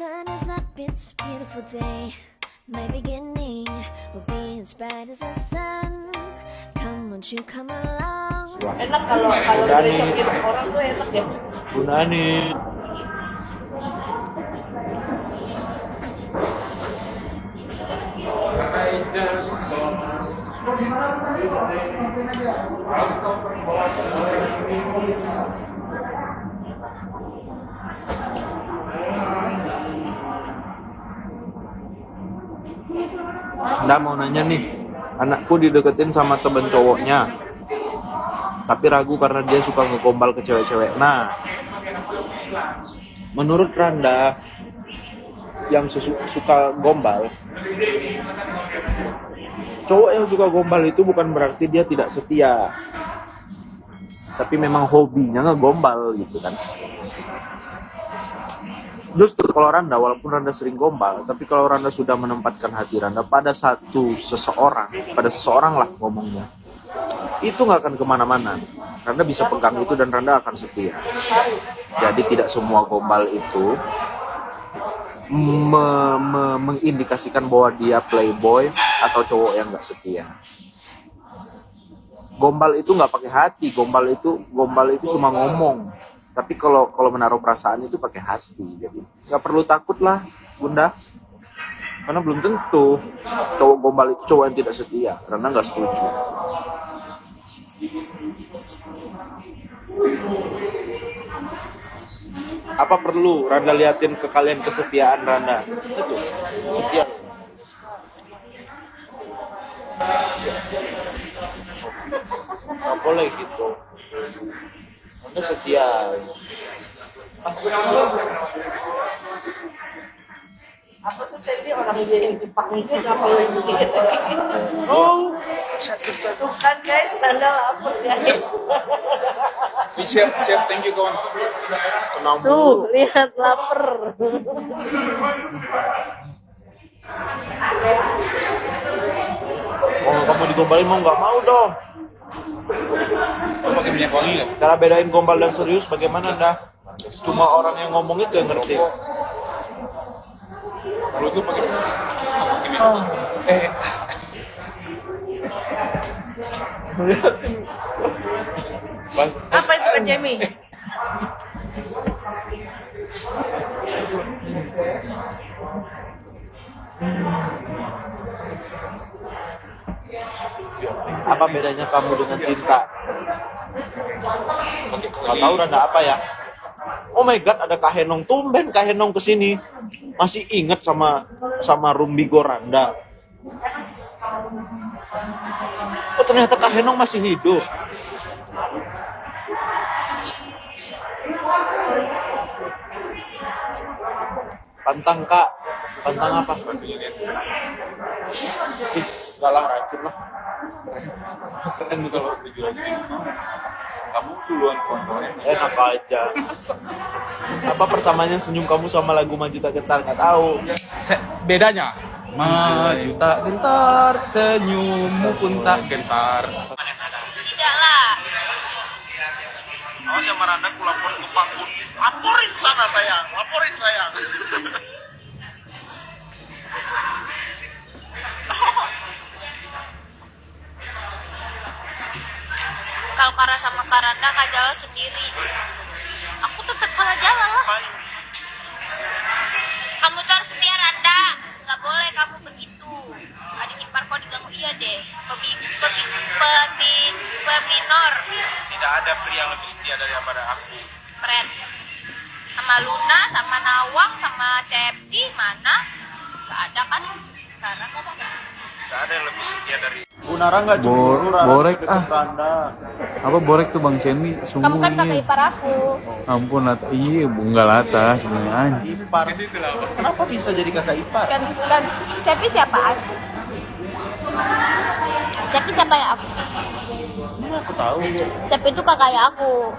sun is up, it's a beautiful day. My beginning will be as bright as the sun. Come, won't you come along? Enak kalau direcokin orang tuh enak ya. Gunani. Nggak mau nanya nih, anakku dideketin sama temen cowoknya, tapi ragu karena dia suka ngegombal ke cewek-cewek. Nah, menurut Randa, yang suka gombal, cowok yang suka gombal itu bukan berarti dia tidak setia, tapi memang hobinya ngegombal gitu kan. Justru kalau Randa, walaupun Randa sering gombal, tapi kalau Randa sudah menempatkan hati Randa pada seseorang lah ngomongnya, itu nggak akan kemana-mana. Randa bisa pegang itu dan Randa akan setia. Jadi tidak semua gombal itu mengindikasikan bahwa dia playboy atau cowok yang nggak setia. Gombal itu nggak pakai hati, gombal itu cuma ngomong. Tapi kalau menaruh perasaan itu pakai hati. Jadi nggak perlu takut lah, Bunda. Karena belum tentu cowok gombal itu cowok yang tidak setia. Karena nggak setuju. Apa perlu Randa liatin ke kalian kesetiaan Randa? Itu setia. Nggak boleh gitu. Anda setia. Apa sih Sandy orang yang Jepang itu nggak boleh begitu? Oh, tuh kan guys, Nanda lapar guys. Siap, thank you kawan. Tuh, lihat lapar. Oh, kamu digombalin mau nggak mau dong? Pakai minyak wangi nggak? Cara bedain gombal dan serius bagaimana dah? Cuma orang yang ngomong itu yang ngerti. Kalau itu pakai minyak wangi. Apa itu Kak Jamie? Apa bedanya kamu dengan cinta? Nggak tahu Randa apa ya? Oh my god, ada Kak Henong. Tumben Kak Henong kesini. Masih inget sama Rumbigo Randa. Oh ternyata Kak Henong masih hidup. Pantang Kak. Pantang apa? Enggak lah, racun lah. Keren tuh kalau dijelasin. Kamu duluan kontornya. Enak aja. Apa persamaannya senyum kamu sama lagu Maju Tak Gentar? Nggak tahu. Bedanya maju tak gentar, senyummu pun tak gentar. Tidaklah. Oh sama Randa aku lapor ke Pak Bud. Laporin sana sayang, laporin sayang. Kalau Kara sama Karanda Kak jalan sendiri. Aku tetap salah jalan lah. Kamu tuh harus setia Randa. Gak boleh kamu begitu. Adik ipar kau diganggu iya deh. Peminor. Tidak ada pria yang lebih setia daripada aku. Keren. Sama Luna, sama Nawang, sama Cepi mana? Gak ada kan? Sekarang gak ada. Gak ada yang lebih setia dari Bunara nggak cemburu Borek Randa. Apa borek tuh Bang Semi? Sungguh Kamu kan kakak nih. ipar aku. Ampun Lata. Iya, enggak Lata sebenarnya anjing. Ipar. Kenapa bisa jadi kakak ipar? Kan Cepi siapaan? Cepi siapa ya aku? Ini aku tahu. Cepi itu kakak aku.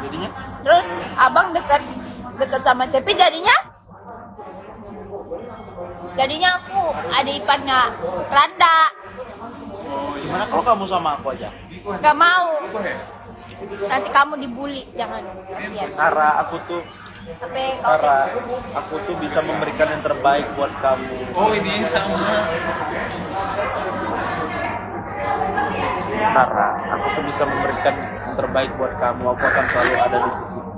Jadinya Terus abang deket sama Cepi jadinya aku adik iparnya Randa. gimana kalau kamu sama aku aja? Gak mau. Nanti kamu dibully, jangan, kasihan. Karena aku tuh Tapi kalau Tara, aku tuh bisa memberikan yang terbaik buat kamu. Oh ini sama. Tara, aku tuh bisa memberikan yang terbaik buat kamu. Aku akan selalu ada di sisimu.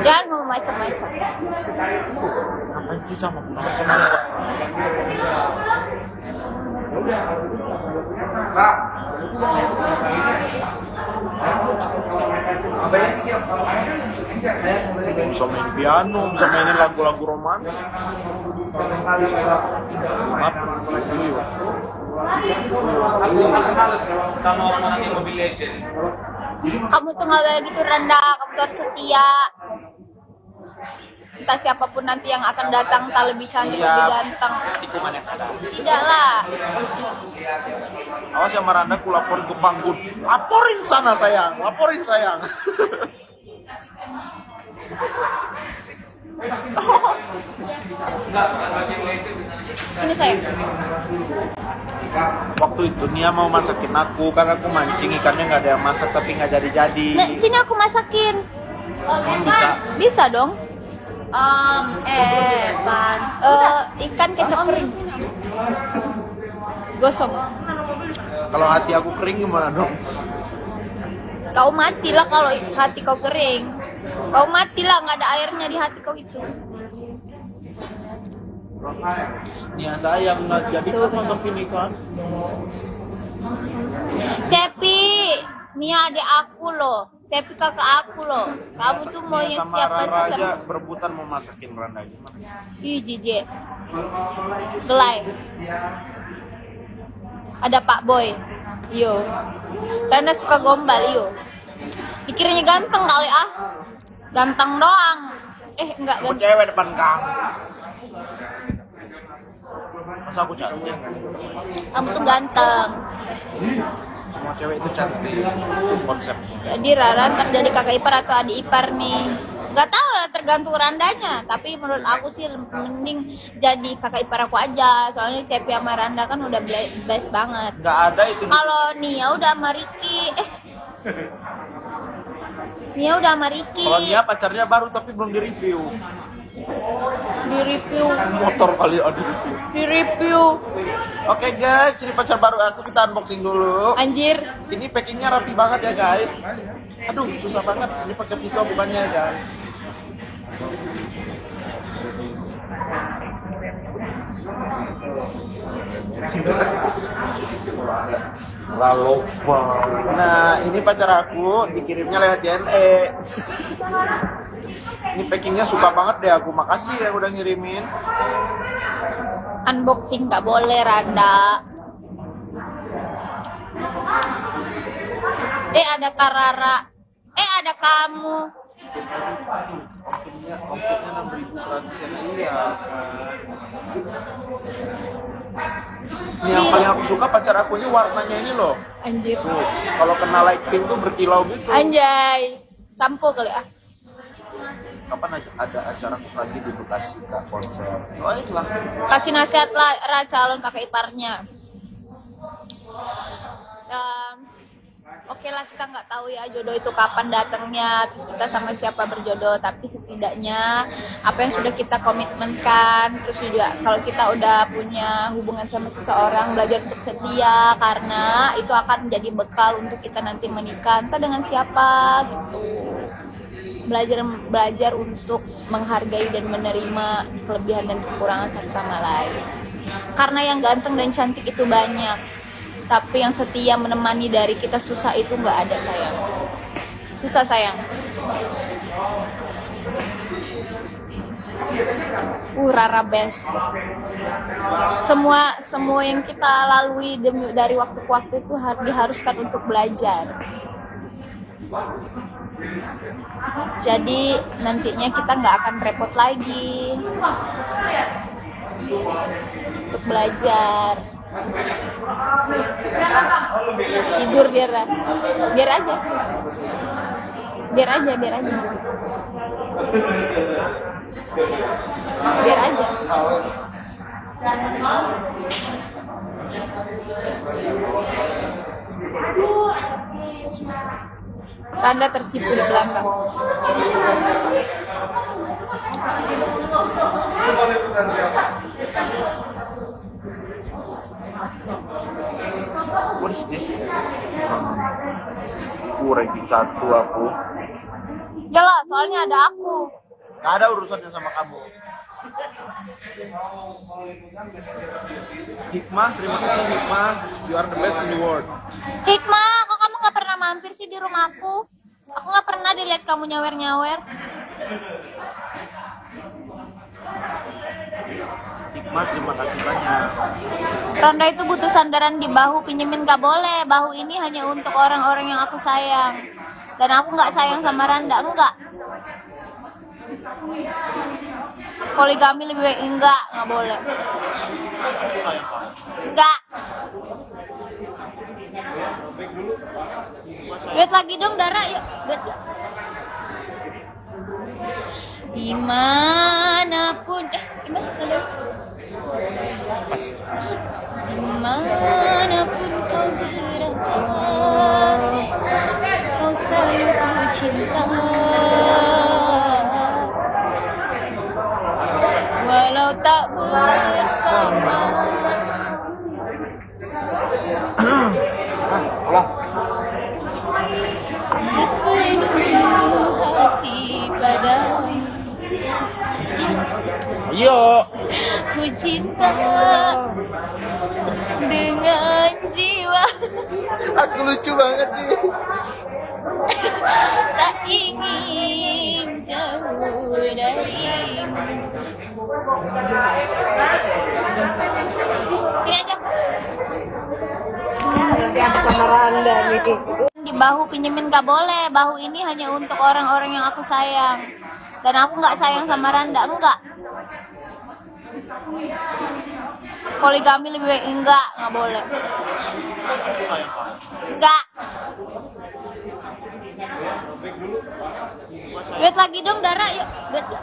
jangan ngomong macam-macam. Apa sih sama bisa main piano, bisa mainin lagu-lagu romantis. Sama orang mana yang Mobile Legend. Kamu tuh nggak boleh gitu rendah, kamu tuh harus setia. Entah siapapun nanti yang akan datang, tak lebih cantik, lebih ganteng. Tikungan yang ada. Tidaklah. Awas ya Maranda, aku laporin ke Bangkut. Laporin sana sayang, laporin sayang. Sini sayang. Waktu itu Nia mau masakin aku, karena aku mancing ikannya nggak ada yang masak tapi nggak jadi-jadi. Nah, sini aku masakin. Bisa. Bisa dong. Ikan kecap kering. Gosong. Kalau hati aku kering gimana dong? Kau matilah kalau hati kau kering. Kau matilah, nggak ada airnya di hati kau itu. Nia sayang nggak jadi Tuh. kan masakin ikan. Cepi, Nia adik aku loh. Cepi kakak aku loh. Kamu tuh mau Nia yang sama siapa Rara sih? aja berebutan mau masakin Randa gimana? Ih, jijik. Gelai. Ada Pak Boy. Yo. Randa suka gombal, yo. Dikiranya ganteng kali ah. Ganteng doang. Enggak Aku ganteng. cewek depan kamu. Masa aku cantik? Kamu tuh ganteng. Semua cewek itu cantik. Itu konsep. Jadi Rara ntar jadi kakak ipar atau adik ipar nih. Nggak tahu lah, tergantung Randanya. Tapi menurut aku sih mending jadi kakak ipar aku aja. Soalnya Cepi sama Randa kan udah best banget. Nggak ada itu. Kalau Nia udah sama Ricky, Nia udah sama Ricky. Kalau Nia pacarnya baru tapi belum di-review. Di review, Motor kali aduh. di review. Oke guys, ini pacar baru aku, kita unboxing dulu. Anjir, Ini packingnya rapi banget ya guys. Aduh, susah banget. Ini pakai pisau bukannya ya guys. Ralova. Nah, ini pacar aku, dikirimnya lewat JNE. Ini packingnya suka banget deh aku. Makasih yang udah ngirimin. unboxing nggak boleh Randa. Ada Karara. Ada kamu. Ongkirnya 6.100 ya. Iya. Ini yang paling aku suka pacar aku ini warnanya ini loh. Anjir. Tuh, kalau kena light pink tuh berkilau gitu. Anjay. Sampo kali ah. Kapan ada acara lagi di Bekasi Kak, konser? Doain lah. Kasih nasihat lah calon kakak iparnya. Oke lah, kita nggak tahu ya jodoh itu kapan datangnya, terus kita sama siapa berjodoh, tapi setidaknya apa yang sudah kita komitmenkan, terus juga kalau kita udah punya hubungan sama seseorang, belajar untuk setia, karena itu akan menjadi bekal untuk kita nanti menikah entah dengan siapa gitu. Belajar untuk menghargai dan menerima kelebihan dan kekurangan satu sama lain, karena yang ganteng dan cantik itu banyak, tapi yang setia menemani dari kita susah itu nggak ada sayang. Susah sayang. Rara best. Semua yang kita lalui dari waktu ke waktu itu diharuskan untuk belajar. Jadi nantinya kita nggak akan repot lagi untuk belajar. Tidur biar aja biar aja biar aja Randa tersipu di belakang. What is this? Ranking 1 aku. Jelas, soalnya ada aku. Gak ada urusannya sama kamu. Hikmah, terima kasih Hikmah. You are the best in the world. Hikmah, kok kamu nggak pernah mampir sih di rumahku? Aku nggak pernah dilihat kamu nyawer-nyawer. Hikmah, terima kasih banyak. Ronda itu butuh sandaran di bahu, pinjemin gak boleh. Bahu ini hanya untuk orang-orang yang aku sayang. Dan aku nggak sayang sama Randa, enggak. Poligami lebih baik, enggak boleh. Enggak. Lihat lagi dong, Dara, yuk. Lihat ya. Dimanapun, gimana? Dimanapun kau berada, kau selalu ku cinta. Walau tak bersama, sepenuh hati padamu. Ayo. Ku cinta dengan jiwa. Aku lucu banget sih. Tak ingin jauh darimu. Sini aja. Di bahu pinjemin gak boleh. Bahu ini hanya untuk orang-orang yang aku sayang. Dan aku nggak sayang sama Randa, enggak. Poligami lebih baik, enggak boleh. Enggak. Lihat lagi dong, Dara, yuk. Lihat ya.